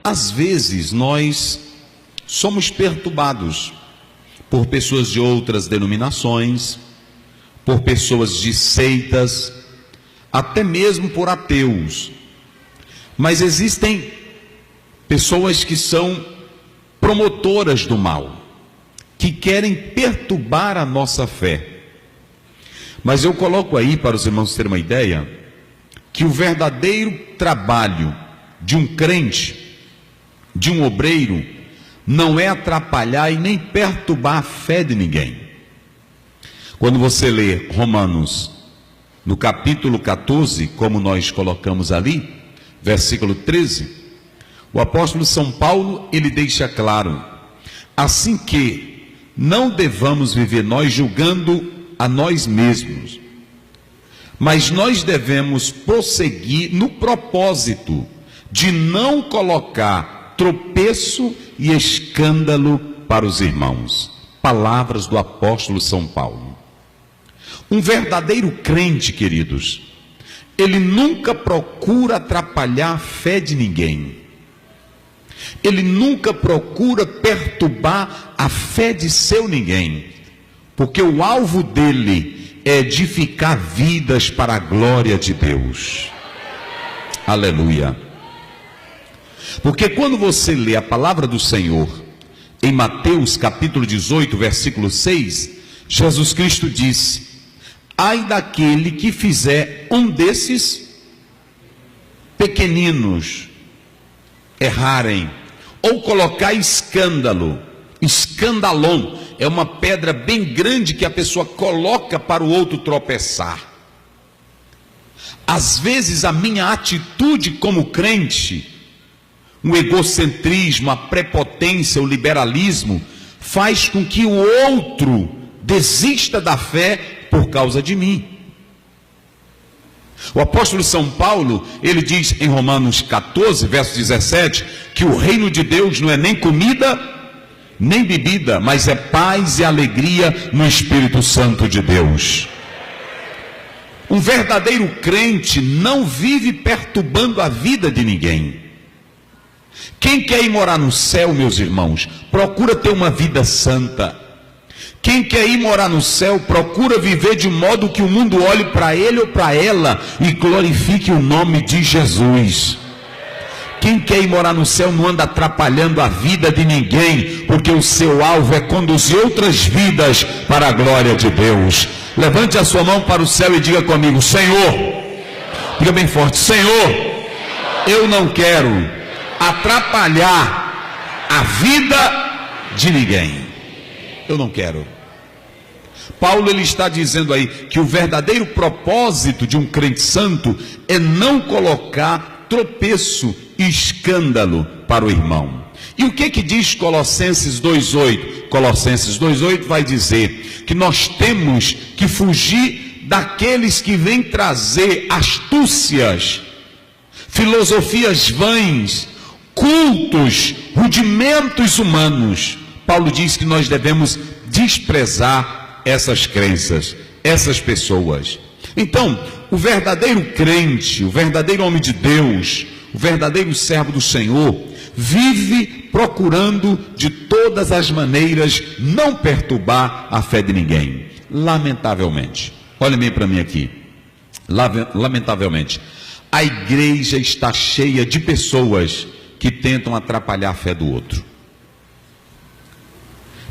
às vezes nós somos perturbados por pessoas de outras denominações, por pessoas de seitas, até mesmo por ateus. Mas existem pessoas que são promotoras do mal, que querem perturbar a nossa fé. Mas eu coloco aí para os irmãos terem uma ideia, que o verdadeiro trabalho de um crente, de um obreiro, não é atrapalhar e nem perturbar a fé de ninguém. Quando você lê Romanos, no capítulo 14, como nós colocamos ali, versículo 13, o apóstolo São Paulo, ele deixa claro, assim que não devamos viver nós julgando a nós mesmos, mas nós devemos prosseguir no propósito de não colocar tropeço e escândalo para os irmãos. Palavras do apóstolo São Paulo. Um verdadeiro crente, queridos, ele nunca procura atrapalhar a fé de ninguém. Ele nunca procura perturbar a fé de seu ninguém, porque o alvo dele é edificar vidas para a glória de Deus. Aleluia. Porque quando você lê a palavra do Senhor, em Mateus capítulo 18, versículo 6, Jesus Cristo disse: ai daquele que fizer um desses pequeninos errarem, ou colocar escândalo. Escandalon é uma pedra bem grande que a pessoa coloca para o outro tropeçar. Às vezes a minha atitude como crente, o egocentrismo, a prepotência, o liberalismo, faz com que o outro desista da fé por causa de mim. O apóstolo São Paulo, ele diz em Romanos 14, verso 17, que o reino de Deus não é nem comida, nem bebida, mas é paz e alegria no Espírito Santo de Deus. Um verdadeiro crente não vive perturbando a vida de ninguém. Quem quer ir morar no céu, meus irmãos, procura ter uma vida santa. Quem quer ir morar no céu, procura viver de modo que o mundo olhe para ele ou para ela e glorifique o nome de Jesus. Quem quer ir morar no céu não anda atrapalhando a vida de ninguém, porque o seu alvo é conduzir outras vidas para a glória de Deus. Levante a sua mão para o céu e diga comigo: Senhor, diga bem forte: Senhor, eu não quero atrapalhar a vida de ninguém. Eu não quero. Paulo, ele está dizendo aí que o verdadeiro propósito de um crente santo é não colocar tropeço e escândalo para o irmão. E o que diz Colossenses 2:8? Colossenses 2:8 vai dizer que nós temos que fugir daqueles que vêm trazer astúcias, filosofias vãs, cultos, rudimentos humanos. Paulo diz que nós devemos desprezar essas crenças, essas pessoas. Então, o verdadeiro crente, o verdadeiro homem de Deus, o verdadeiro servo do Senhor, vive procurando de todas as maneiras não perturbar a fé de ninguém. Lamentavelmente, olhem bem para mim aqui, lamentavelmente, a igreja está cheia de pessoas que tentam atrapalhar a fé do outro.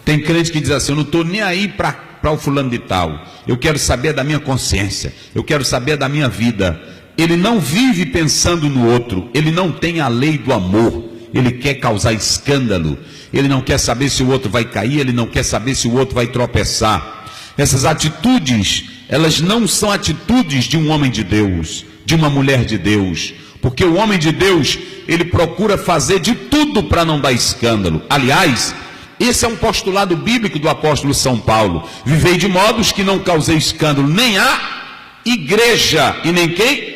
Tem crente que diz assim: eu não estou nem aí para o fulano de tal, eu quero saber da minha consciência, eu quero saber da minha vida. Ele não vive pensando no outro, ele não tem a lei do amor, ele quer causar escândalo, ele não quer saber se o outro vai cair, ele não quer saber se o outro vai tropeçar. Essas atitudes, elas não são atitudes de um homem de Deus, de uma mulher de Deus, porque o homem de Deus, ele procura fazer de tudo para não dar escândalo. Aliás, esse é um postulado bíblico do apóstolo São Paulo: vivei de modos que não causei escândalo nem a igreja, e nem quem?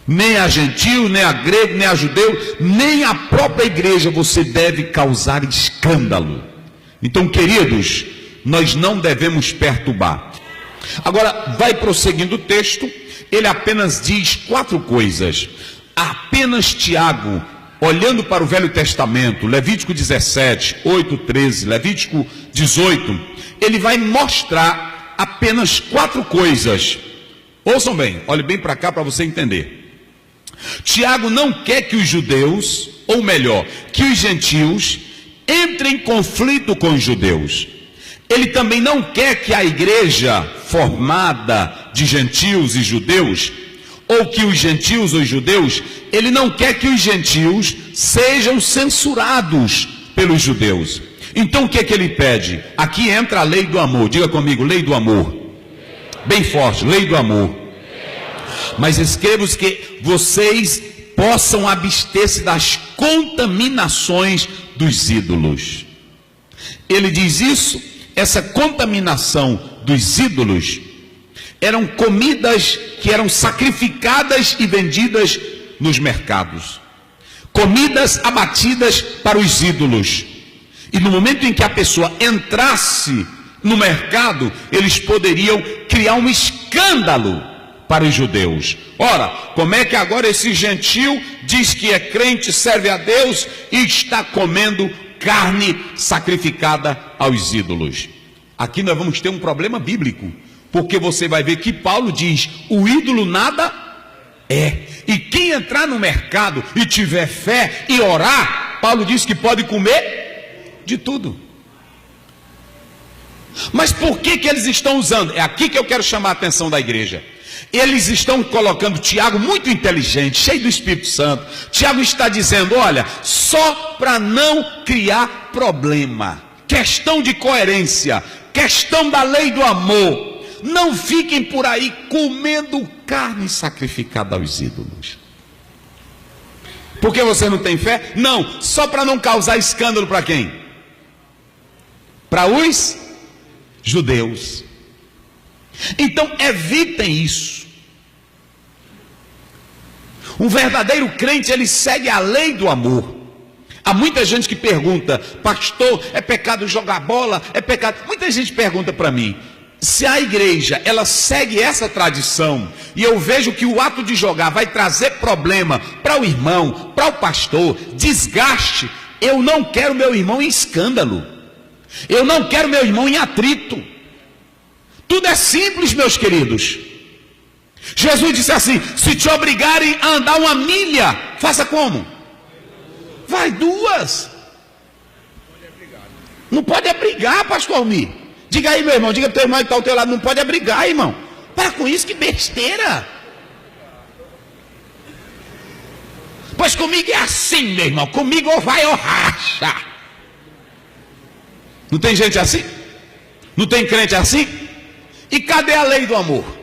Nem a gentil, nem a grego, nem a judeu, nem a própria igreja você deve causar escândalo. Então, queridos, nós não devemos perturbar. Agora, vai prosseguindo o texto, ele apenas diz 4 coisas. Apenas Tiago olhando para o Velho Testamento, Levítico 17, 8, 13, Levítico 18, ele vai mostrar apenas 4 coisas. Ouçam bem, olhe bem para cá para você entender. Tiago não quer que os judeus, ou melhor, que os gentios entrem em conflito com os judeus. Ele também não quer que a igreja formada de gentios e judeus, ou que os gentios ou os judeus, ele não quer que os gentios sejam censurados pelos judeus. Então o que é que ele pede? Aqui entra a lei do amor. Diga comigo, lei do amor. Bem forte, lei do amor. Mas escreva que vocês possam abster-se das contaminações dos ídolos. Ele diz isso, essa contaminação dos ídolos eram comidas que eram sacrificadas e vendidas nos mercados. Comidas abatidas para os ídolos. E no momento em que a pessoa entrasse no mercado, eles poderiam criar um escândalo para os judeus. Ora, como é que agora esse gentio diz que é crente, serve a Deus e está comendo carne sacrificada aos ídolos? Aqui nós vamos ter um problema bíblico, porque você vai ver que Paulo diz, o ídolo nada é. E quem entrar no mercado e tiver fé e orar, Paulo diz que pode comer de tudo. Mas por que eles estão usando? É aqui que eu quero chamar a atenção da igreja. Eles estão colocando Tiago muito inteligente, cheio do Espírito Santo. Tiago está dizendo, olha, só para não criar problema, questão de coerência, questão da lei do amor, não fiquem por aí comendo carne sacrificada aos ídolos. Porque você não tem fé? Não, só para não causar escândalo para quem? Para os judeus. Então evitem isso. Um verdadeiro crente, ele segue a lei do amor. Há muita gente que pergunta, pastor, é pecado jogar bola? É pecado? Muita gente pergunta para mim, se a igreja, ela segue essa tradição, e eu vejo que o ato de jogar vai trazer problema para o irmão, para o pastor, desgaste, eu não quero meu irmão em escândalo, eu não quero meu irmão em atrito. Tudo é simples, meus queridos. Jesus disse assim, se te obrigarem a andar 1 milha, faça como? Vai 2. Não pode brigar, pastor Almir. Diga aí, meu irmão, diga para o teu irmão que está ao teu lado, não pode brigar, irmão. Para com isso, que besteira. Pois comigo é assim, meu irmão, comigo ou vai ou racha. Não tem gente assim? Não tem crente assim? E cadê a lei do amor?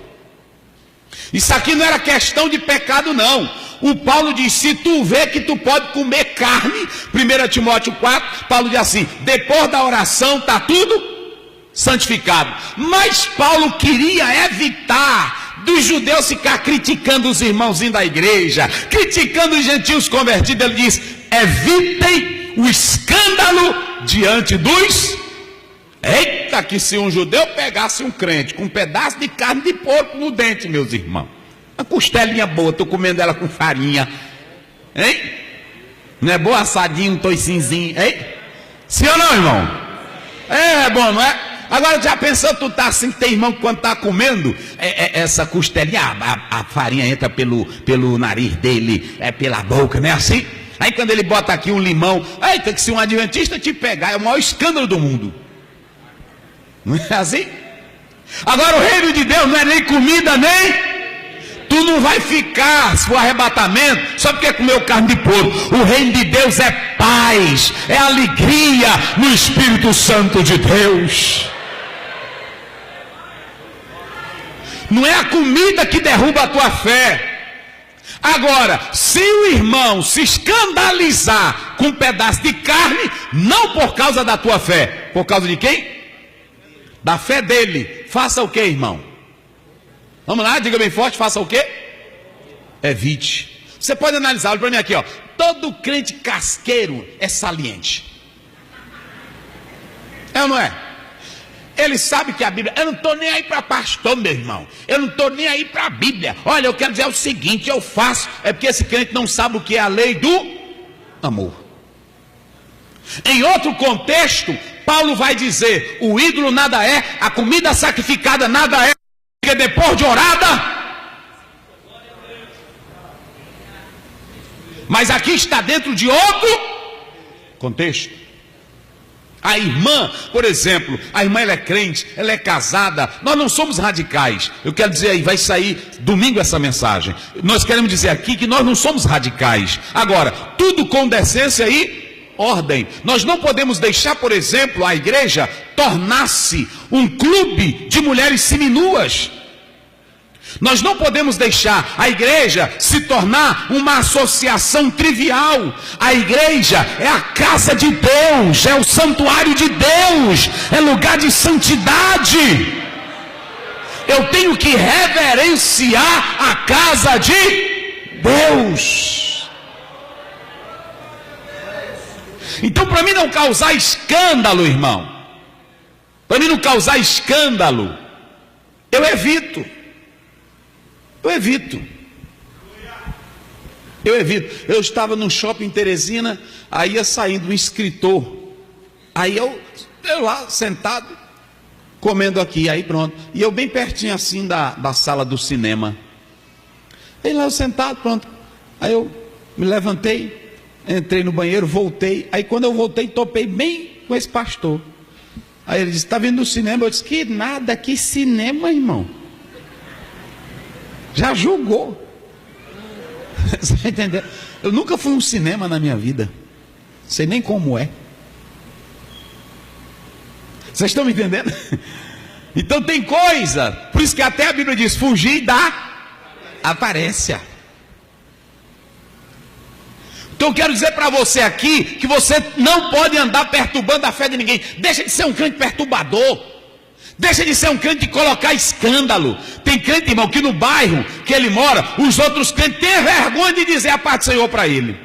Isso aqui não era questão de pecado, não. O Paulo diz, se tu vê que tu pode comer carne, 1 Timóteo 4, Paulo diz assim, depois da oração está tudo santificado. Mas Paulo queria evitar dos judeus ficar criticando os irmãozinhos da igreja, criticando os gentios convertidos. Ele diz, evitem o escândalo diante dos... Eita, que se um judeu pegasse um crente com um pedaço de carne de porco no dente, meus irmãos, uma costelinha boa, estou comendo ela com farinha, hein? Não é boa, assadinho, um toicinzinho, hein? Sim ou não, irmão? É bom, não é? Agora já pensou, tu tá assim, tem irmão que quando tá comendo essa costelinha, a farinha entra pelo nariz dele, pela boca, não é assim? Aí quando ele bota aqui um limão, eita, que se um adventista te pegar, é o maior escândalo do mundo. Não é assim? Agora o reino de Deus não é nem comida, nem... Tu não vai ficar, se for arrebatamento, só porque comeu carne de porco. O reino de Deus é paz, é alegria no Espírito Santo de Deus. Não é a comida que derruba a tua fé. Agora, se o irmão se escandalizar com um pedaço de carne, não por causa da tua fé, por causa de quem? Da fé dele. Faça o que, irmão? Vamos lá, diga bem forte, faça o que? Evite. Você pode analisar, olha para mim aqui, ó. Todo crente casqueiro é saliente. É ou não é? Ele sabe que a Bíblia... Eu não estou nem aí para pastor, meu irmão. Eu não estou nem aí para a Bíblia. Olha, eu quero dizer o seguinte, eu faço... É porque esse crente não sabe o que é a lei do amor. Em outro contexto, Paulo vai dizer: o ídolo nada é, a comida sacrificada nada é, porque depois de orada. Mas aqui está dentro de outro contexto. A irmã, por exemplo, a irmã ela é crente, ela é casada, nós não somos radicais. Eu quero dizer aí, vai sair domingo essa mensagem. Nós queremos dizer aqui que nós não somos radicais. Agora, tudo com decência e ordem. Nós não podemos deixar, por exemplo, a igreja tornar-se um clube de mulheres seminuas. Nós não podemos deixar a igreja se tornar uma associação trivial. A igreja é a casa de Deus, é o santuário de Deus, é lugar de santidade. Eu tenho que reverenciar a casa de Deus. Então, para mim não causar escândalo, irmão, para mim não causar escândalo, eu evito. Eu estava no shopping Teresina, aí ia saindo um escritor, aí eu lá sentado, comendo aqui, aí pronto, e eu bem pertinho assim da sala do cinema, aí lá eu sentado, pronto, aí eu me levantei, entrei no banheiro, voltei, aí quando eu voltei, topei bem com esse pastor, aí ele disse: está vindo do cinema? Eu disse: que nada, que cinema, irmão. Já julgou. Você vai entender? Eu nunca fui a um cinema na minha vida. Sei nem como é. Vocês estão me entendendo? Então tem coisa. Por isso que até a Bíblia diz: fugir da aparência. Então eu quero dizer para você aqui que você não pode andar perturbando a fé de ninguém. Deixa de ser um crente perturbador. Deixa de ser um crente de colocar escândalo. Tem crente, irmão, que no bairro que ele mora, os outros crentes têm vergonha de dizer a paz do Senhor para ele.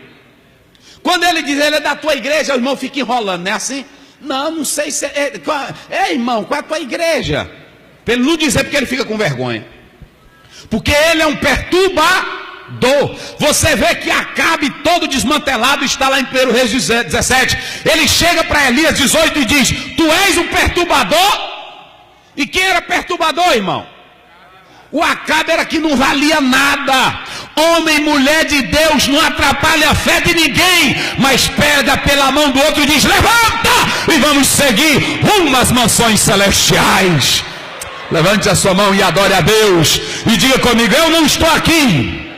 Quando ele diz: ele é da tua igreja, o irmão fica enrolando, não é assim? Não sei se irmão, qual é a tua igreja? Para ele não dizer, porque ele fica com vergonha. Porque ele é um perturbador. Você vê que Acabe todo desmantelado está lá em 1 Reis 17. Ele chega para Elias 18 e diz: tu és um perturbador? E quem era perturbador, irmão? O Acabe era que não valia nada. Homem e mulher de Deus não atrapalha a fé de ninguém, mas pega pela mão do outro e diz: levanta e vamos seguir rumo às mansões celestiais. Levante a sua mão e adore a Deus e diga comigo: eu não estou aqui,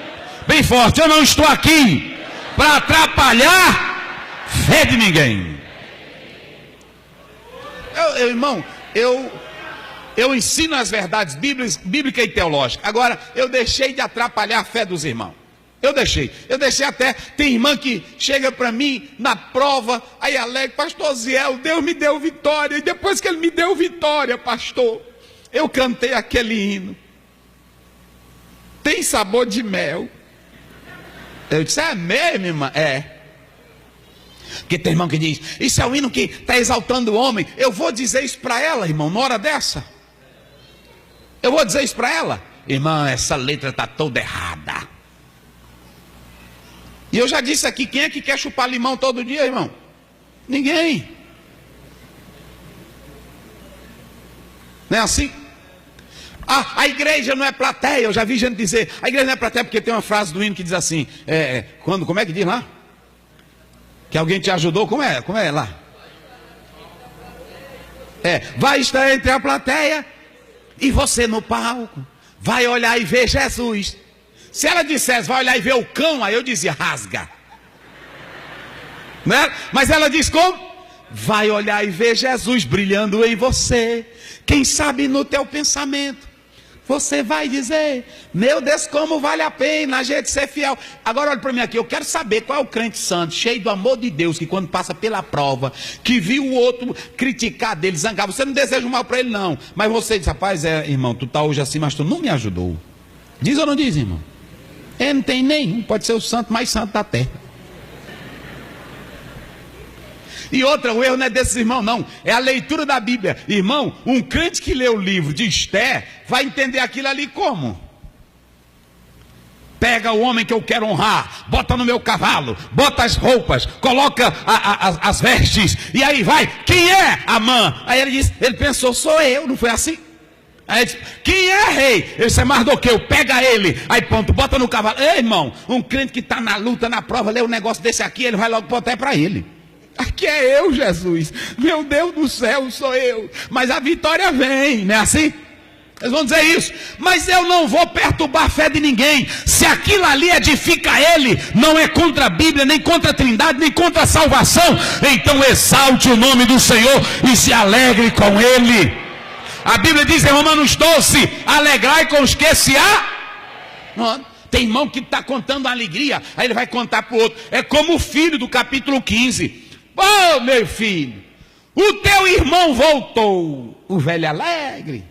bem forte, eu não estou aqui para atrapalhar fé de ninguém. Irmão, eu ensino as verdades bíblicas e teológicas. Agora, eu deixei de atrapalhar a fé dos irmãos. Eu deixei até. Tem irmã que chega para mim na prova, aí alega: pastor Ziel, Deus me deu vitória. E depois que ele me deu vitória, pastor, eu cantei aquele hino. Tem sabor de mel. Eu disse: é mesmo, irmã? É. Porque tem irmão que diz: isso é um hino que está exaltando o homem. Eu vou dizer isso para ela, irmão, na hora dessa. Eu vou dizer isso para ela: irmã, essa letra está toda errada. E eu já disse aqui: quem é que quer chupar limão todo dia, irmão? Ninguém. Não é assim? A igreja não é plateia. Eu já vi gente dizer: a igreja não é plateia, porque tem uma frase do hino que diz assim: como é que diz lá? Que alguém te ajudou, como é lá? Vai estar entre a plateia e você no palco, vai olhar e ver Jesus. Se ela dissesse: vai olhar e ver o cão, aí eu dizia: rasga, né? Mas ela diz como? Vai olhar e ver Jesus brilhando em você. Quem sabe no teu pensamento você vai dizer: meu Deus, como vale a pena a gente ser fiel. Agora olha para mim aqui, eu quero saber qual é o crente santo, cheio do amor de Deus, que quando passa pela prova, que viu o outro criticar dele, zangar, você não deseja o mal para ele não, mas você diz: rapaz, irmão, tu está hoje assim, mas tu não me ajudou. Diz ou não diz, irmão? Não tem nenhum, pode ser o santo mais santo da terra. E outra, o erro não é desses irmãos não, é a leitura da Bíblia. Irmão, um crente que lê o livro de Esther vai entender aquilo ali como? pega o homem que eu quero honrar, bota no meu cavalo, bota as roupas, coloca as vestes, e aí vai, quem é Amã? Aí ele pensou, sou eu, não foi assim? Aí ele disse, quem é rei? Ele disse, é Mardoqueu, pega ele, aí pronto, bota no cavalo. Ei, irmão, um crente que está na luta, na prova, lê um negócio desse aqui, ele vai logo botar para ele. Aqui é eu, Jesus, meu Deus do céu, sou eu, mas a vitória vem, não é assim? Eles vão dizer isso, mas eu não vou perturbar a fé de ninguém. Se aquilo ali edifica ele, não é contra a Bíblia, nem contra a Trindade, nem contra a salvação, então exalte o nome do Senhor e se alegre com ele. A Bíblia diz em Romanos 12, alegrai com os que se Tem irmão que está contando a alegria, aí ele vai contar para o outro. É como o filho do capítulo 15. Ô meu filho, o teu irmão voltou. O velho alegre,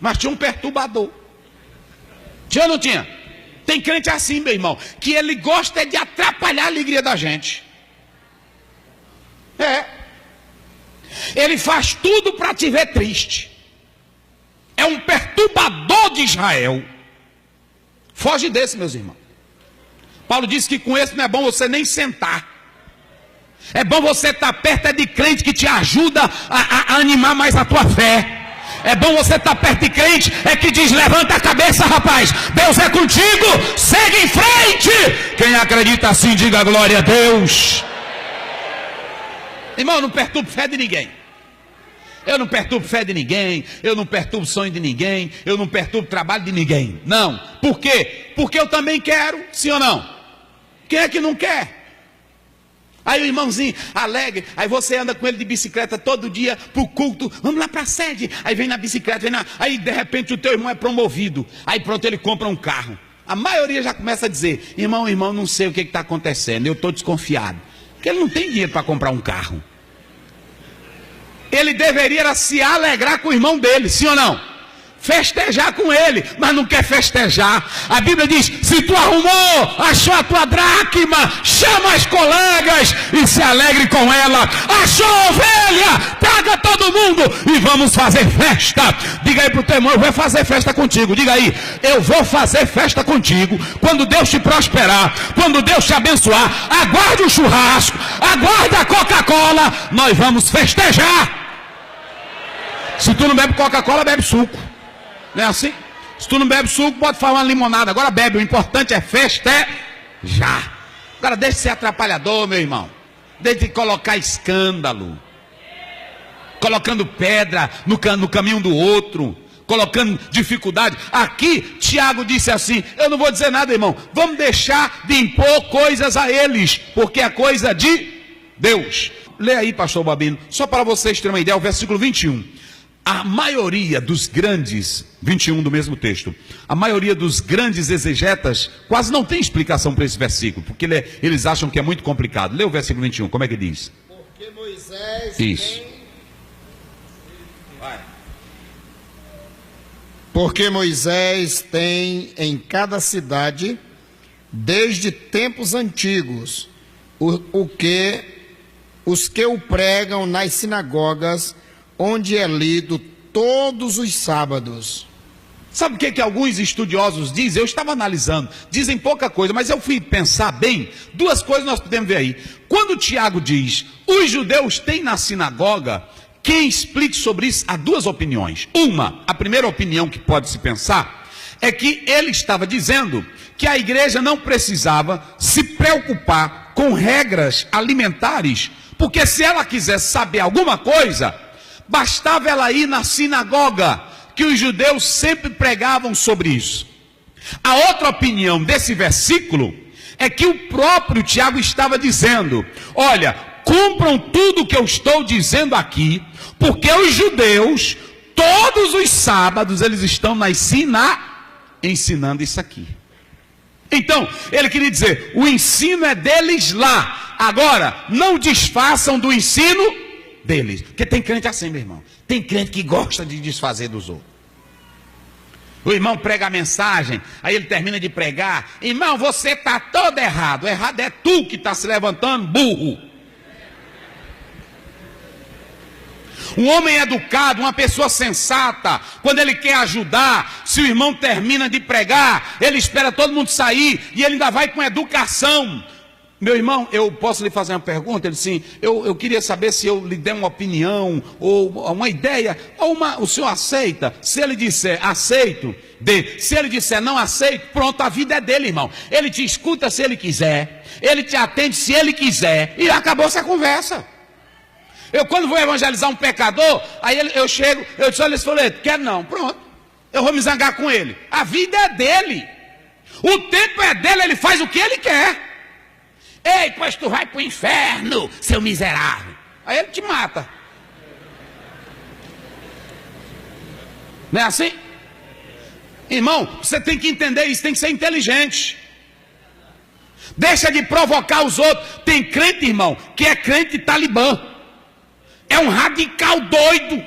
mas tinha um perturbador. Tinha ou não tinha? Tem crente assim, meu irmão, que ele gosta de atrapalhar a alegria da gente. Ele faz tudo para te ver triste. É um perturbador de Israel. Foge desse, meus irmãos. Paulo disse que com esse não é bom você nem sentar. É bom você estar perto de crente que te ajuda a animar mais a tua fé. É bom você estar perto de crente que diz, levanta a cabeça, rapaz, Deus é contigo, segue em frente. Quem acredita assim, diga glória a Deus. Irmão, não perturbe fé de ninguém. Eu não perturbo fé de ninguém, eu não perturbo sonho de ninguém, eu não perturbo trabalho de ninguém. Não. Por quê? Porque eu também quero, sim ou não? Quem é que não quer? Aí o irmãozinho alegre, aí você anda com ele de bicicleta todo dia pro culto, vamos lá para a sede, aí vem na bicicleta, aí de repente o teu irmão é promovido, aí pronto, ele compra um carro. A maioria já começa a dizer, irmão, não sei o que está acontecendo, eu estou desconfiado, porque ele não tem dinheiro para comprar um carro. Ele deveria se alegrar com o irmão dele, sim ou não? Festejar com ele, mas não quer festejar. A Bíblia diz, se tu arrumou, achou a tua dracma, chama as colegas e se alegre com ela. Achou a ovelha, traga todo mundo e vamos fazer festa. Diga aí pro teu irmão, eu vou fazer festa contigo. Diga aí, eu vou fazer festa contigo. Quando Deus te prosperar, quando Deus te abençoar, aguarde o churrasco, aguarde a Coca-Cola, nós vamos festejar. Se tu não bebe Coca-Cola, bebe suco. Não é assim? Se tu não bebe suco, pode falar uma limonada. Agora bebe, o importante é festejar. Agora deixe de ser atrapalhador, meu irmão. Deixe de colocar escândalo, colocando pedra no caminho do outro, colocando dificuldade. Aqui, Tiago disse assim, eu não vou dizer nada, irmão, vamos deixar de impor coisas a eles, porque é coisa de Deus. Lê aí, pastor Babino, só para vocês terem uma ideia, o versículo 21. A maioria dos grandes, 21 do mesmo texto, a maioria dos grandes exegetas quase não tem explicação para esse versículo, porque eles acham que é muito complicado. Lê o versículo 21, como é que diz? Porque Moisés Porque Moisés tem em cada cidade, desde tempos antigos, os que o pregam nas sinagogas, onde é lido todos os sábados. Sabe o que alguns estudiosos dizem? Eu estava analisando, dizem pouca coisa, mas eu fui pensar bem, duas coisas nós podemos ver aí. Quando Tiago diz, os judeus têm na sinagoga, quem explique sobre isso, há duas opiniões. A primeira opinião que pode se pensar, é que ele estava dizendo que a igreja não precisava se preocupar com regras alimentares, porque se ela quisesse saber alguma coisa, bastava ela ir na sinagoga, que os judeus sempre pregavam sobre isso. A outra opinião desse versículo é que o próprio Tiago estava dizendo, olha, cumpram tudo o que eu estou dizendo aqui, porque os judeus, todos os sábados, eles estão ensinando isso aqui. Então, ele queria dizer, o ensino é deles lá, agora, não desfaçam do ensino deles, porque tem crente assim, meu irmão, tem crente que gosta de desfazer dos outros. O irmão prega a mensagem, aí ele termina de pregar, irmão, você está todo errado, errado é tu que está se levantando, burro. Um homem educado, uma pessoa sensata, quando ele quer ajudar, se o irmão termina de pregar, ele espera todo mundo sair e ele ainda vai com educação. Meu irmão, eu posso lhe fazer uma pergunta? Ele disse, eu queria saber se eu lhe der uma opinião, ou uma ideia, o senhor aceita? Se ele disser aceito, dê. Se ele disser não aceito, pronto, a vida é dele, irmão. Ele te escuta se ele quiser, ele te atende se ele quiser, e acabou-se a conversa. Eu quando vou evangelizar um pecador, aí eu chego, eu disse, olha esse folheto, quer não, pronto. Eu vou me zangar com ele. A vida é dele. O tempo é dele, ele faz o que ele quer. Ei, pois tu vai para o inferno, seu miserável. Aí ele te mata. Não é assim? Irmão, você tem que entender isso, tem que ser inteligente. Deixa de provocar os outros. Tem crente, irmão, que é crente talibã. É um radical doido.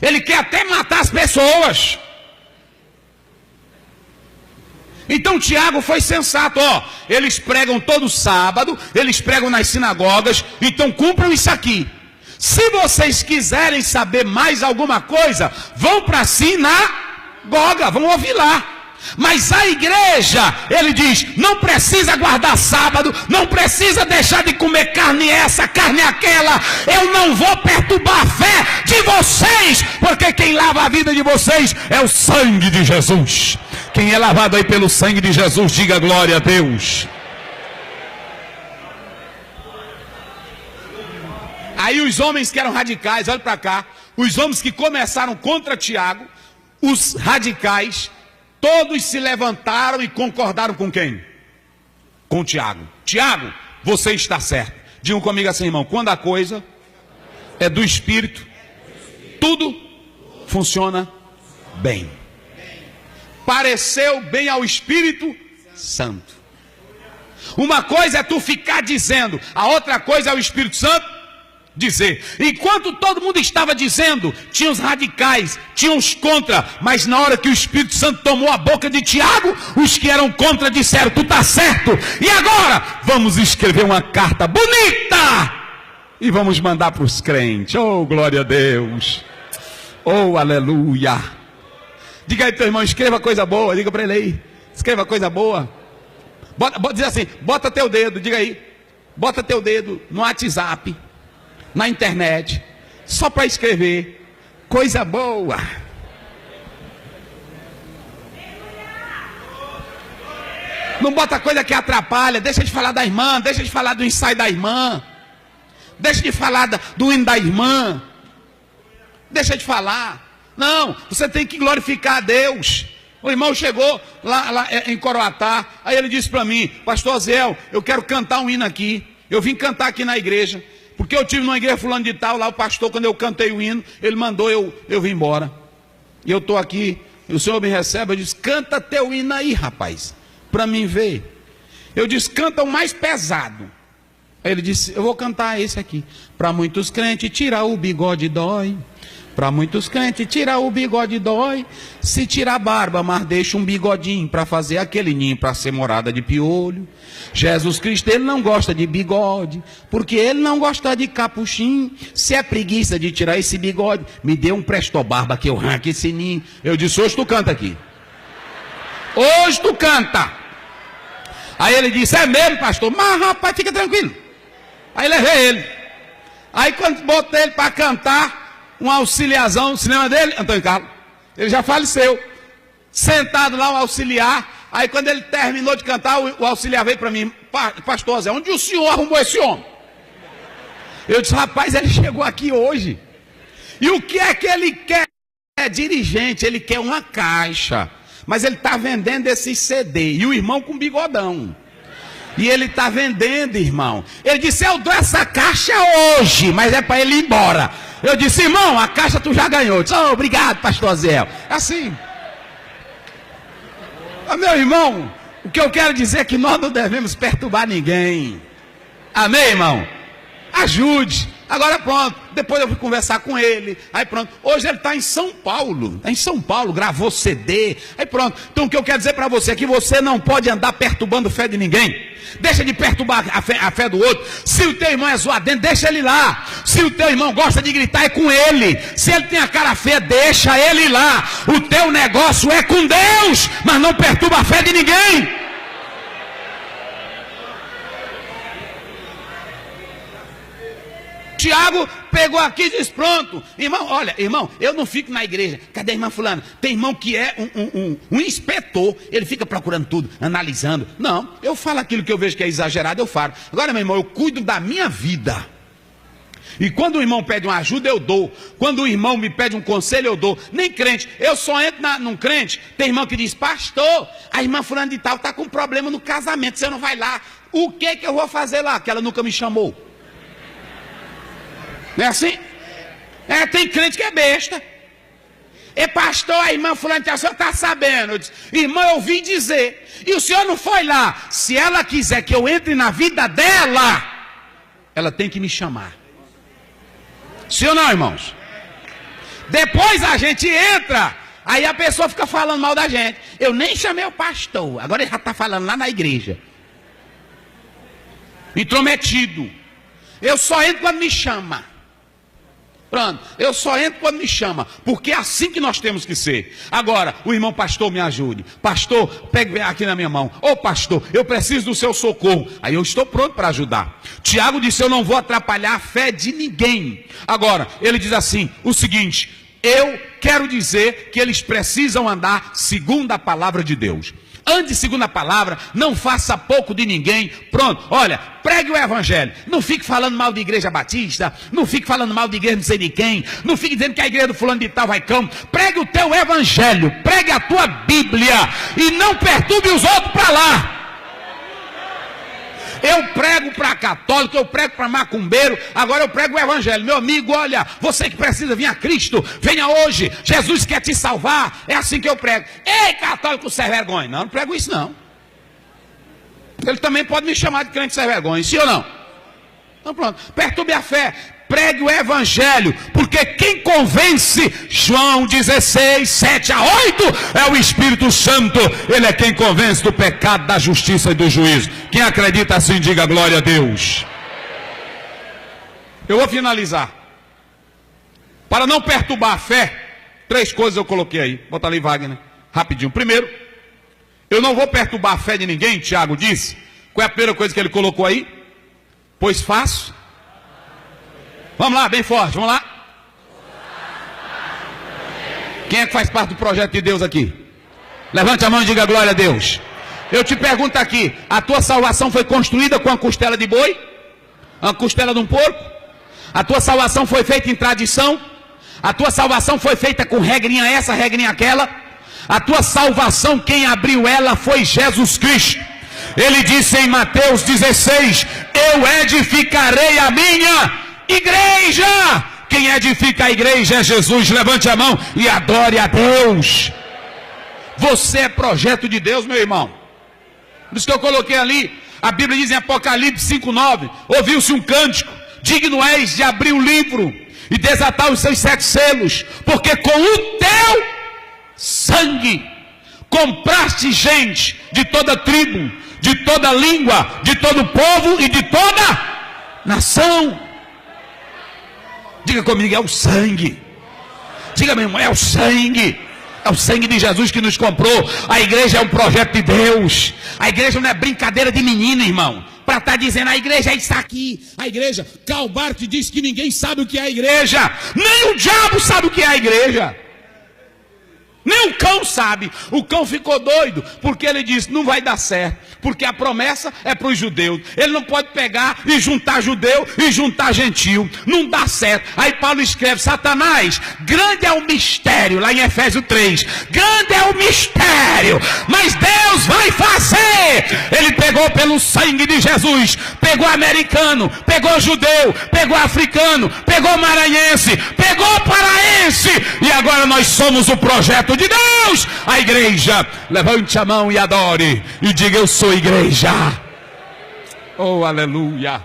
Ele quer até matar as pessoas. Então Tiago foi sensato, eles pregam todo sábado, eles pregam nas sinagogas, então cumpram isso aqui. Se vocês quiserem saber mais alguma coisa, vão para a sinagoga, vão ouvir lá. Mas a igreja, ele diz, não precisa guardar sábado, não precisa deixar de comer carne essa, carne aquela. Eu não vou perturbar a fé de vocês, porque quem lava a vida de vocês é o sangue de Jesus. Quem é lavado aí pelo sangue de Jesus, diga glória a Deus. Aí os homens que eram radicais, olha para cá, os homens que começaram contra Tiago, os radicais, todos se levantaram e concordaram com quem? Com Tiago. Tiago, você está certo. Digam comigo assim, irmão, quando a coisa é do Espírito, tudo funciona bem. Pareceu bem ao Espírito Santo. Uma coisa é tu ficar dizendo, a outra coisa é o Espírito Santo dizer. Enquanto todo mundo estava dizendo, tinha os radicais, tinha os contra, mas na hora que o Espírito Santo tomou a boca de Tiago, os que eram contra disseram, tu está certo, e agora vamos escrever uma carta bonita e vamos mandar para os crentes. Oh, glória a Deus, oh, aleluia. Diga aí teu irmão, escreva coisa boa, diga para ele aí, escreva coisa boa. Diz assim, bota teu dedo, diga aí, bota teu dedo no WhatsApp, na internet, só para escrever coisa boa. Não bota coisa que atrapalha. Deixa de falar da irmã, deixa de falar do ensaio da irmã, deixa de falar do hino da irmã, deixa de falar. Não, você tem que glorificar a Deus. O irmão chegou lá em Coroatá, aí ele disse para mim, pastor Zéu, eu quero cantar um hino aqui. Eu vim cantar aqui na igreja, porque eu tive numa igreja fulano de tal, lá o pastor, quando eu cantei o hino, ele mandou eu vim embora. E eu estou aqui, o senhor me recebe, eu disse, canta teu hino aí, rapaz, para mim ver. Eu disse, canta o mais pesado. Aí ele disse, eu vou cantar esse aqui. Para muitos crentes, tirar o bigode dói. Para muitos crentes, tirar o bigode dói. Se tira a barba, mas deixa um bigodinho para fazer aquele ninho para ser morada de piolho. Jesus Cristo, ele não gosta de bigode, porque ele não gosta de capuchinho. Se é preguiça de tirar esse bigode, me dê um prestobarba que eu arranque esse ninho. Eu disse, hoje tu canta aqui. Hoje tu canta. Aí ele disse, é mesmo, pastor? Mas rapaz, fica tranquilo. Aí levei ele. Aí quando botei ele para cantar, um auxiliarzão no cinema dele, Antônio Carlos, ele já faleceu, sentado lá um auxiliar. Aí quando ele terminou de cantar, o auxiliar veio para mim, pastor Zé, onde o senhor arrumou esse homem? Eu disse, rapaz, ele chegou aqui hoje, e o que é que ele quer? É dirigente, ele quer uma caixa, mas ele está vendendo esse CD, e o irmão com bigodão, e ele está vendendo, irmão. Ele disse, eu dou essa caixa hoje, mas é para ele ir embora. Eu disse, irmão, a caixa tu já ganhou. Eu disse, oh, obrigado, pastor Zé. Assim. Meu irmão, o que eu quero dizer é que nós não devemos perturbar ninguém. Amém, irmão? Ajude. Agora pronto, depois eu fui conversar com ele, aí pronto, hoje ele está em São Paulo, gravou CD, aí pronto. Então o que eu quero dizer para você é que você não pode andar perturbando a fé de ninguém. Deixa de perturbar a fé do outro. Se o teu irmão é zoadento, deixa ele lá. Se o teu irmão gosta de gritar, é com ele. Se ele tem a cara feia, deixa ele lá. O teu negócio é com Deus, mas não perturba a fé de ninguém. Tiago pegou aqui e disse, pronto, irmão, olha, irmão, eu não fico na igreja, cadê a irmã fulana? Tem irmão que é um inspetor, ele fica procurando tudo, analisando. Não, eu falo aquilo que eu vejo que é exagerado, eu falo. Agora, meu irmão, eu cuido da minha vida. E quando o irmão pede uma ajuda, eu dou. Quando o irmão me pede um conselho, eu dou. Nem crente, eu só entro num crente. Tem irmão que diz, pastor, a irmã fulana de tal está com um problema no casamento, você não vai lá. O que eu vou fazer lá? Que ela nunca me chamou. Não é assim? Tem crente que é besta. E pastor, a irmã fulana de tal, o senhor está sabendo? Eu disse, irmã, eu ouvi dizer. E o senhor não foi lá. Se ela quiser que eu entre na vida dela, ela tem que me chamar. Sim ou não, irmãos? Depois a gente entra, aí a pessoa fica falando mal da gente. Eu nem chamei o pastor, agora ele já está falando lá na igreja. Intrometido. Eu só entro quando me chama. Pronto, eu só entro quando me chama, porque é assim que nós temos que ser. Agora, o irmão pastor me ajude. Pastor, pegue aqui na minha mão. Ô pastor, eu preciso do seu socorro. Aí eu estou pronto para ajudar. Tiago disse, eu não vou atrapalhar a fé de ninguém. Agora, ele diz assim, o seguinte, eu quero dizer que eles precisam andar segundo a palavra de Deus. Ande segundo a palavra, não faça pouco de ninguém. Pronto, olha, pregue o evangelho. Não fique falando mal de igreja batista, não fique falando mal de igreja não sei de quem, não fique dizendo que a igreja do fulano de tal vai cão. Pregue o teu evangelho, pregue a tua Bíblia e não perturbe os outros para lá. Eu prego para católico, eu prego para macumbeiro, agora eu prego o evangelho. Meu amigo, olha, você que precisa vir a Cristo, venha hoje, Jesus quer te salvar, é assim que eu prego. Ei, católico sem vergonha, não prego isso não. Ele também pode me chamar de crente sem vergonha, sim ou não? Então pronto, perturbe a fé. Pregue o evangelho, porque quem convence, João 16, 7 a 8, é o Espírito Santo. Ele é quem convence do pecado, da justiça e do juízo. Quem acredita assim, diga glória a Deus. Eu vou finalizar. Para não perturbar a fé, 3 coisas eu coloquei aí. Bota ali, Wagner, rapidinho. Primeiro, eu não vou perturbar a fé de ninguém, Tiago disse. Qual é a primeira coisa que ele colocou aí? Pois faço. Vamos lá, bem forte, vamos lá. Quem é que faz parte do projeto de Deus aqui? Levante a mão e diga glória a Deus. Eu te pergunto aqui, a tua salvação foi construída com a costela de boi? A costela de um porco? A tua salvação foi feita em tradição? A tua salvação foi feita com regrinha essa, regrinha aquela? A tua salvação, quem abriu ela foi Jesus Cristo. Ele disse em Mateus 16, eu edificarei a minha igreja. Quem edifica a igreja é Jesus. Levante a mão e adore a Deus. Você é projeto de Deus, meu irmão. Por isso que eu coloquei ali, a Bíblia diz em Apocalipse 5:9, ouviu-se um cântico, digno és de abrir o livro e desatar os seus 7 selos, porque com o teu sangue compraste gente de toda tribo, de toda língua, de todo povo e de toda nação. Diga comigo, é o sangue. Diga, meu irmão, é o sangue. É o sangue de Jesus que nos comprou. A igreja é um projeto de Deus. A igreja não é brincadeira de menino, irmão. Para estar dizendo, a igreja é isso aqui. A igreja, Karl Barth diz que ninguém sabe o que é a igreja. Nem o diabo sabe o que é a igreja. Nem o cão sabe. O cão ficou doido, porque ele disse, não vai dar certo, porque a promessa é para os judeus. Ele não pode pegar e juntar judeu e juntar gentil. Não dá certo. Aí Paulo escreve, Satanás, grande é o mistério, lá em Efésios 3. Grande é o mistério, mas Deus vai fazer. Ele pegou pelo sangue de Jesus, pegou americano, pegou judeu, pegou africano, pegou maranhense, pegou paraense, e agora nós somos o projeto de Deus, a igreja. Levante a mão e adore e diga, eu sou igreja. Oh, aleluia.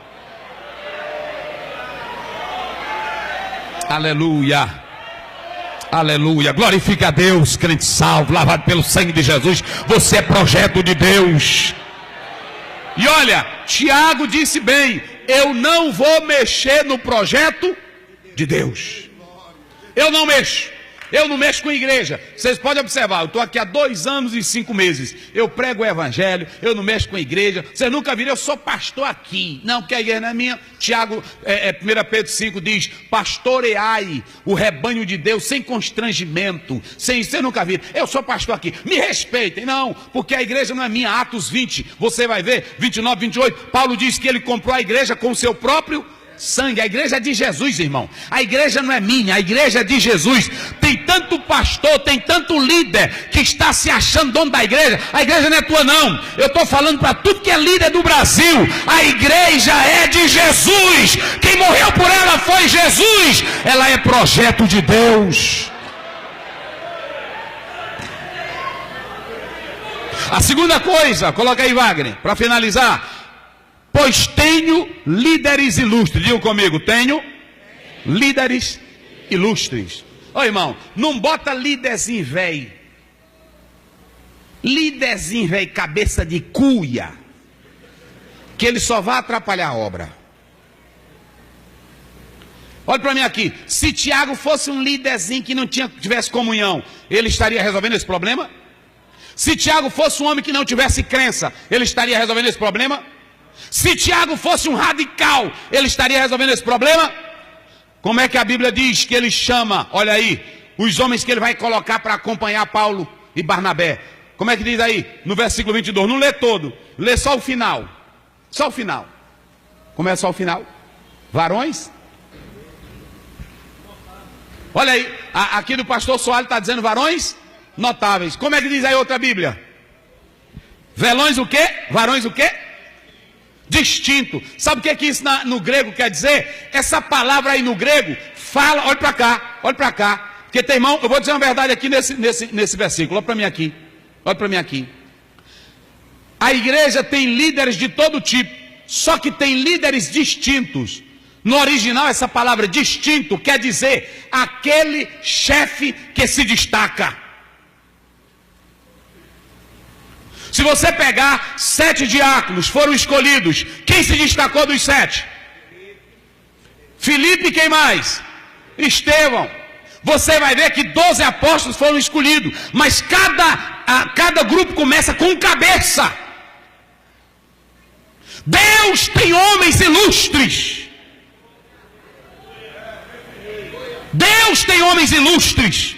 Aleluia. Aleluia. Glorifica a Deus, crente salvo, lavado pelo sangue de Jesus. Você é projeto de Deus. E olha, Tiago disse bem: eu não vou mexer no projeto de Deus. Eu não mexo. Eu não mexo com igreja. Vocês podem observar, eu estou aqui há 2 anos e 5 meses. Eu prego o evangelho, eu não mexo com igreja. Vocês nunca viram, eu sou pastor aqui. Não, porque a igreja não é minha. Tiago, 1 Pedro 5 diz: pastoreai o rebanho de Deus sem constrangimento. Sem, vocês nunca viram, eu sou pastor aqui. Me respeitem. Não, porque a igreja não é minha. Atos 20, você vai ver, 29, 28. Paulo diz que ele comprou a igreja com o seu próprio sangue. A igreja é de Jesus, irmão. A igreja não é minha, a igreja é de Jesus. Tem tanto pastor, tem tanto líder que está se achando dono da igreja. A igreja não é tua, não. Eu estou falando para tudo que é líder do Brasil. A igreja é de Jesus. Quem morreu por ela foi Jesus. Ela é projeto de Deus. A segunda coisa, coloca aí, Wagner, para finalizar: pois tenho líderes ilustres. Diga comigo: tenho líderes ilustres. Ô irmão, não bota líderzinho velho. Líderzinho velho, cabeça de cuia, que ele só vai atrapalhar a obra. Olha para mim aqui. Se Tiago fosse um líderzinho que não tivesse comunhão, ele estaria resolvendo esse problema? Se Tiago fosse um homem que não tivesse crença, ele estaria resolvendo esse problema? Se Tiago fosse um radical, ele estaria resolvendo esse problema? Como é que a Bíblia diz que ele chama, olha aí, os homens que ele vai colocar para acompanhar Paulo e Barnabé? Como é que diz aí, no versículo 22? Não lê todo, lê só o final. Só o final. Como é só o final? Varões? Olha aí, aqui do pastor Soalho está dizendo varões notáveis. Como é que diz aí outra Bíblia? Velões o quê? Varões o quê? Distinto. Sabe o que isso no grego quer dizer? Essa palavra aí no grego fala, olha para cá. Porque tem irmão, eu vou dizer uma verdade aqui nesse versículo. Olha para mim aqui. A igreja tem líderes de todo tipo, só que tem líderes distintos. No original, essa palavra distinto quer dizer aquele chefe que se destaca. Se você pegar 7 diáconos, foram escolhidos. Quem se destacou dos 7? Filipe, quem mais? Estevão. Você vai ver que 12 apóstolos foram escolhidos. Mas cada grupo começa com cabeça. Deus tem homens ilustres. Deus tem homens ilustres.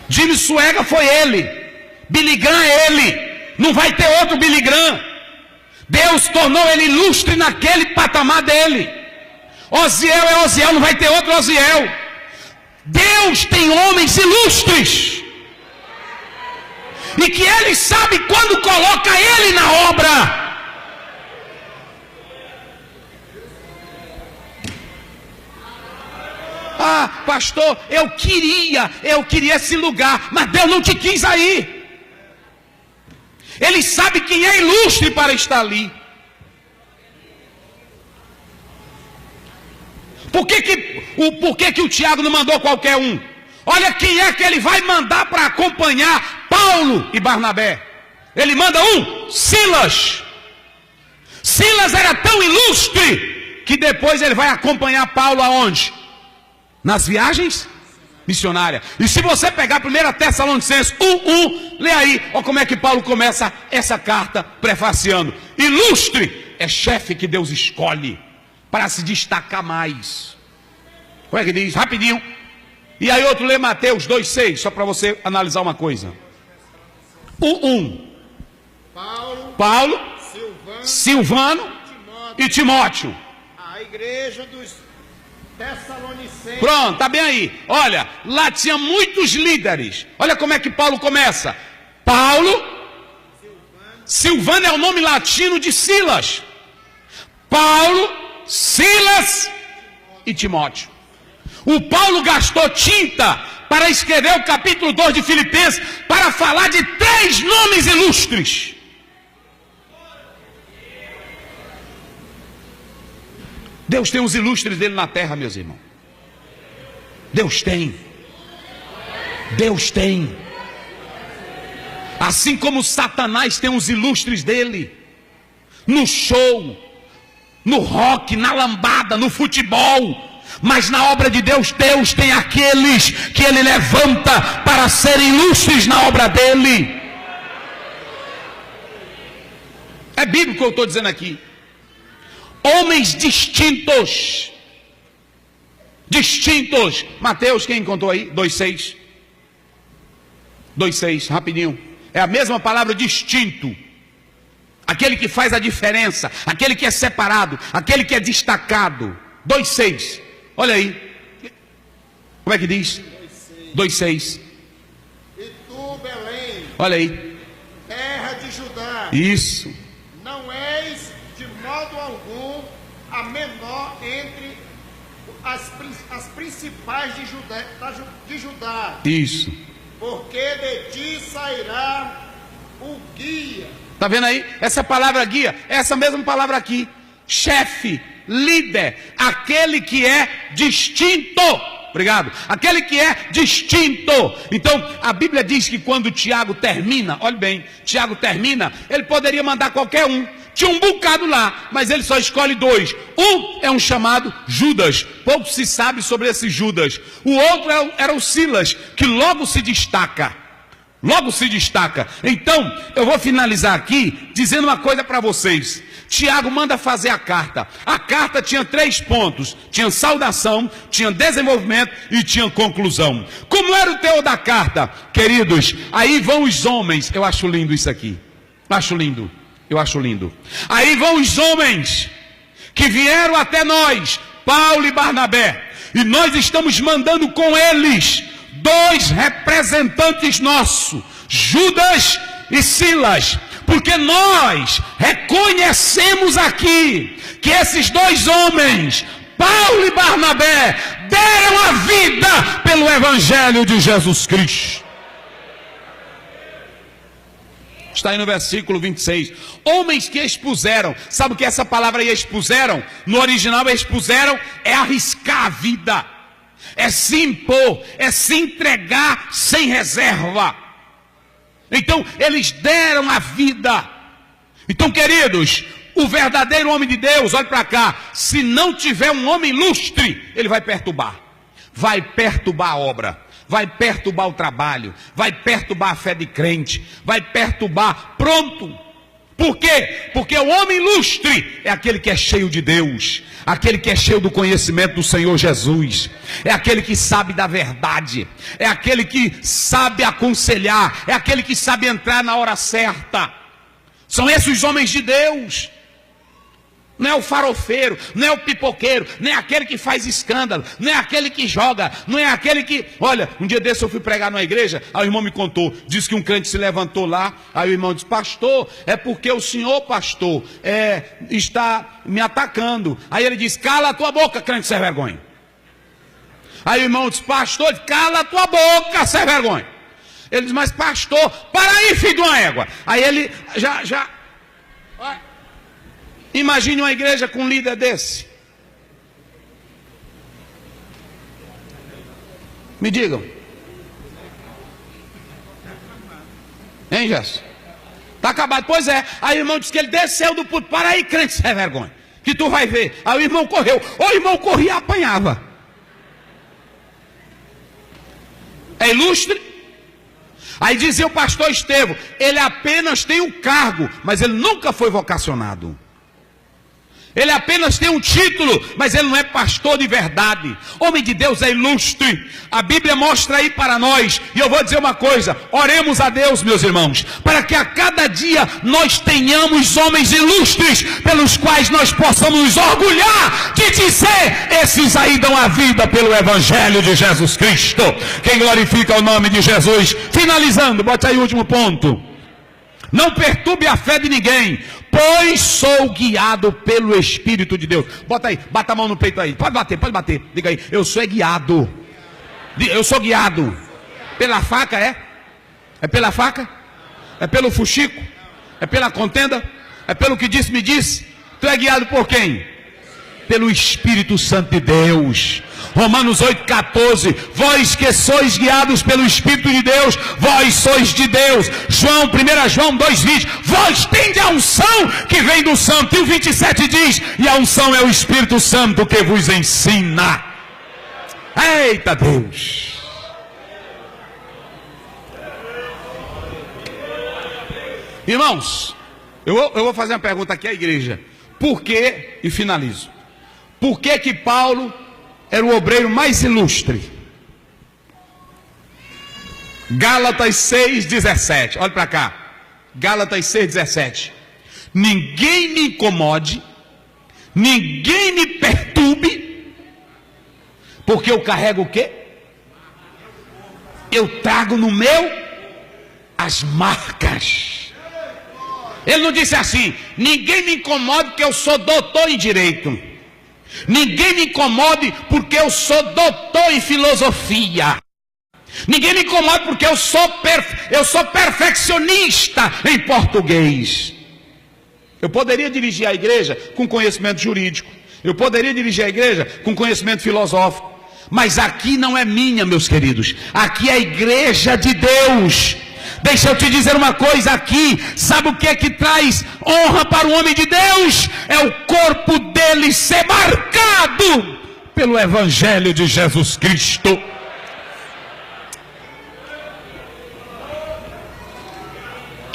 Jimmy Swaggart foi ele. Billy Graham é ele. Não vai ter outro Billy Graham. Deus tornou ele ilustre naquele patamar dele. Osiel é Osiel, não vai ter outro Osiel. Deus tem homens ilustres. E que ele sabe quando coloca ele na obra. Ah, pastor, eu queria esse lugar, mas Deus não te quis aí. Ele sabe quem é ilustre para estar ali. Por que o Tiago não mandou qualquer um? Olha quem é que ele vai mandar para acompanhar Paulo e Barnabé. Ele manda um, Silas. Silas era tão ilustre que depois ele vai acompanhar Paulo aonde? Nas viagens missionárias. E se você pegar 1 Tessalonicenses 1:1, lê aí, olha como é que Paulo começa essa carta prefaciando. Ilustre é chefe que Deus escolhe para se destacar mais. Como é que diz? Rapidinho. E aí outro lê Mateus 2:6, só para você analisar uma coisa. 1:1. Paulo, Silvano e Timóteo. A igreja dos Tessalonicenses. Pronto, tá bem aí. Olha, lá tinha muitos líderes. Olha como é que Paulo começa. Paulo, Silvano é o nome latino de Silas. Paulo, Silas e Timóteo. O Paulo gastou tinta para escrever o capítulo 2 de Filipenses para falar de 3 nomes ilustres. Deus tem os ilustres dele na terra, meus irmãos. Deus tem. Deus tem. Assim como Satanás tem os ilustres dele, no show, no rock, na lambada, no futebol. Mas na obra de Deus, Deus tem aqueles que Ele levanta para serem ilustres na obra dEle. É bíblico o que eu estou dizendo aqui. Homens distintos. Distintos. Mateus, quem encontrou aí? 2,6. 2,6, rapidinho. É a mesma palavra distinto. Aquele que faz a diferença. Aquele que é separado. Aquele que é destacado. 2,6. Olha aí. Como é que diz? 2,6. E tu, Belém, olha aí. terra de Judá, isso. não és de modo algum a menor entre as principais de Judá. Isso. Porque de ti sairá o guia. Está vendo aí? Essa palavra guia, essa mesma palavra aqui. Chefe, líder, aquele que é distinto. Obrigado. Aquele que é distinto. Então, a Bíblia diz que quando Tiago termina, olha bem, Tiago termina, ele poderia mandar qualquer um. Tinha um bocado lá, mas ele só escolhe 2. Um é um chamado Judas. Pouco se sabe sobre esse Judas. O outro era o Silas, que logo se destaca. Logo se destaca. Então, eu vou finalizar aqui dizendo uma coisa para vocês. Tiago manda fazer a carta. A carta tinha 3 pontos. Tinha saudação, tinha desenvolvimento e tinha conclusão. Como era o teor da carta? Queridos, aí vão os homens. Eu acho lindo isso aqui. Acho lindo. Eu acho lindo. Aí vão os homens que vieram até nós, Paulo e Barnabé. E nós estamos mandando com eles 2 representantes nossos, Judas e Silas. Porque nós reconhecemos aqui que esses 2 homens, Paulo e Barnabé, deram a vida pelo Evangelho de Jesus Cristo. Está aí no versículo 26. Homens que expuseram. Sabe o que essa palavra aí expuseram? No original expuseram é arriscar a vida. É se impor. É se entregar sem reserva. Então eles deram a vida. Então, queridos, o verdadeiro homem de Deus, olhe para cá, se não tiver um homem ilustre, ele vai perturbar. Vai perturbar a obra. Vai perturbar o trabalho, vai perturbar a fé de crente, vai perturbar, pronto. Por quê? Porque o homem ilustre é aquele que é cheio de Deus, aquele que é cheio do conhecimento do Senhor Jesus, é aquele que sabe da verdade, é aquele que sabe aconselhar, é aquele que sabe entrar na hora certa. São esses os homens de Deus. Não é o farofeiro, não é o pipoqueiro, nem é aquele que faz escândalo, não é aquele que joga, não é aquele que... Olha, um dia desse eu fui pregar numa igreja, aí o irmão me contou, disse que um crente se levantou lá, aí o irmão disse, pastor, é porque o senhor, pastor, está me atacando. Aí ele disse, cala a tua boca, crente sem vergonha. Aí o irmão disse, pastor, cala a tua boca, sem vergonha. Ele disse, mas pastor, para aí, filho de uma égua. Aí ele já... Imagine uma igreja com um líder desse. Me digam. Hein, Gerson? Está acabado. Pois é. Aí o irmão disse que ele desceu do púlpito. Para aí, crente, sem vergonha, que tu vai ver. Aí o irmão correu. O irmão corria e apanhava. É ilustre? Aí dizia o pastor Estevão, ele apenas tem um cargo, mas ele nunca foi vocacionado. Ele apenas tem um título, mas ele não é pastor de verdade. Homem de Deus é ilustre. A Bíblia mostra aí para nós. E eu vou dizer uma coisa, oremos a Deus, meus irmãos, para que a cada dia nós tenhamos homens ilustres, pelos quais nós possamos nos orgulhar de dizer, esses aí dão a vida pelo Evangelho de Jesus Cristo. Quem glorifica o nome de Jesus. Finalizando, bote aí o último ponto. Não perturbe a fé de ninguém, pois sou guiado pelo Espírito de Deus. Bota aí, bata a mão no peito aí. Pode bater. Diga aí, eu sou guiado. Eu sou guiado. Pela faca, é? É pela faca? É pelo fuxico? É pela contenda? É pelo que disse, me disse? Tu é guiado por quem? pelo Espírito Santo de Deus. Romanos 8,14, vós que sois guiados pelo Espírito de Deus, vós sois de Deus. 1 João 2,20, vós tendes a unção que vem do Santo. E o 27 diz, e a unção é o Espírito Santo que vos ensina. Eita Deus! Irmãos, eu vou fazer uma pergunta aqui à igreja. Por que, e finalizo, por que Paulo era o obreiro mais ilustre? Gálatas 6,17, olha para cá. Gálatas 6,17. Ninguém me incomode, ninguém me perturbe, porque eu carrego o quê? Eu trago no meu as marcas. Ele não disse assim, ninguém me incomode porque eu sou doutor em direito. Ninguém me incomode porque eu sou doutor em filosofia. Ninguém me incomode porque eu sou perfeccionista em português. Eu poderia dirigir a igreja com conhecimento jurídico. Eu poderia dirigir a igreja com conhecimento filosófico. Mas aqui não é minha, meus queridos. Aqui é a igreja de Deus. Deixa eu te dizer uma coisa aqui. Sabe o que é que traz honra para o homem de Deus? É o corpo dele ser marcado pelo Evangelho de Jesus Cristo.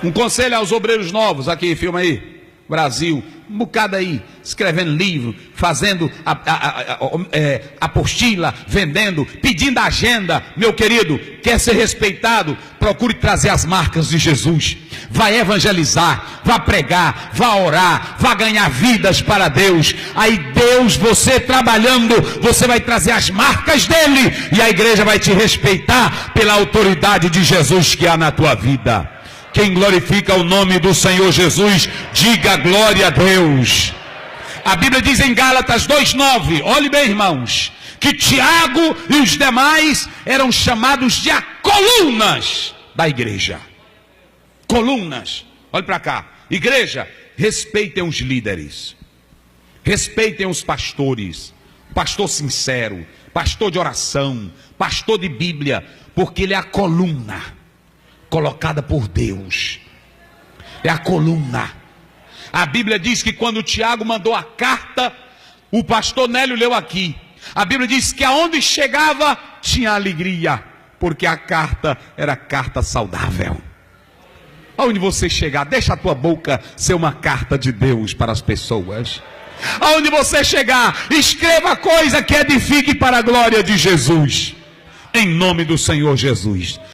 Um conselho aos obreiros novos, aqui, filma aí, Brasil, um bocado aí, escrevendo livro, fazendo apostila, vendendo, pedindo agenda. Meu querido, quer ser respeitado? Procure trazer as marcas de Jesus. Vai evangelizar, vai pregar, vai orar, vai ganhar vidas para Deus. Aí Deus, você trabalhando, você vai trazer as marcas dele, e a igreja vai te respeitar pela autoridade de Jesus que há na tua vida. Quem glorifica o nome do Senhor Jesus, diga glória a Deus. A Bíblia diz em Gálatas 2,9, olhe bem, irmãos, que Tiago e os demais eram chamados de colunas da igreja. Colunas. Olhe para cá. Igreja, respeitem os líderes. Respeitem os pastores. Pastor sincero, pastor de oração, pastor de Bíblia, porque ele é a coluna colocada por Deus. É a coluna. A Bíblia diz que quando Tiago mandou a carta, o pastor Nélio leu aqui. A Bíblia diz que aonde chegava tinha alegria, porque a carta era carta saudável. Aonde você chegar, deixa a tua boca ser uma carta de Deus para as pessoas. Aonde você chegar, escreva coisa que edifique para a glória de Jesus. Em nome do Senhor Jesus.